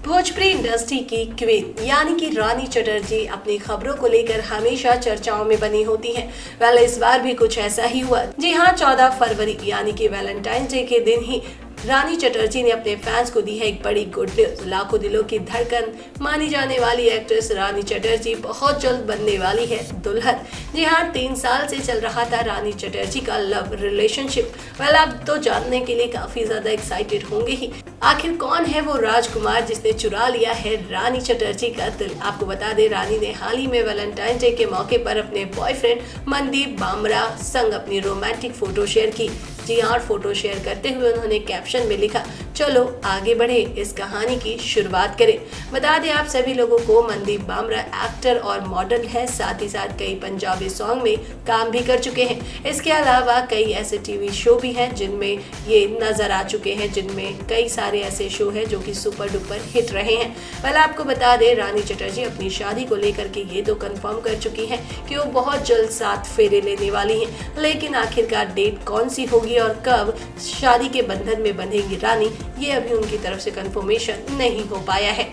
Bhojpuri industry की queen यानी कि रानी चटर्जी अपनी खबरों को लेकर हमेशा चर्चाओं में बनी होती हैं। वेल इस बार भी कुछ ऐसा ही हुआ। जी हाँ, 14 फरवरी यानी कि वैलेंटाइन डे के दिन ही रानी चटर्जी ने अपने फैंस को दी है एक बड़ी गुड न्यूज। लाखों दिलों की धड़कन मानी जाने वाली एक्ट्रेस रानी चटर्जी बहुत जल्द बनने वाली है दुल्हन। जी हाँ, 3 साल से चल रहा था रानी चटर्जी का लव रिलेशनशिप। वेल आप तो जानने के लिए काफी ज्यादा एक्साइटेड होंगे ही। आखिर कौन है वो राजकुमार जिसने चुरा लिया है रानी चटर्जी का दिल। आपको बता दें, रानी ने हाल ही में वैलेंटाइन डे के मौके पर अपने बॉयफ्रेंड मनदीप बामरा संग अपनी रोमांटिक फोटो शेयर की। जी हाँ, फोटो शेयर करते हुए उन्होंने कैप्शन में लिखा, चलो आगे बढ़े, इस कहानी की शुरुआत करें। बता दें आप सभी लोगों को, मनदीप बामरा एक्टर और मॉडल है, साथ ही साथ कई पंजाबी सॉन्ग में काम भी कर चुके हैं। इसके अलावा कई ऐसे टीवी शो भी हैं जिनमें ये नजर आ चुके हैं, जिनमें कई सारे ऐसे शो हैं जो कि सुपर डुपर हिट रहे हैं। पहले आपको बता दें, रानी चटर्जी अपनी शादी को लेकर के ये तो कंफर्म कर चुकी हैं कि वो बहुत जल्द 7 फेरे लेने वाली हैं, लेकिन आखिरकार डेट कौन सी होगी और कब शादी के बंधन में बंधेगी रानी, ये अभी उनकी तरफ से कंफर्मेशन नहीं हो पाया है।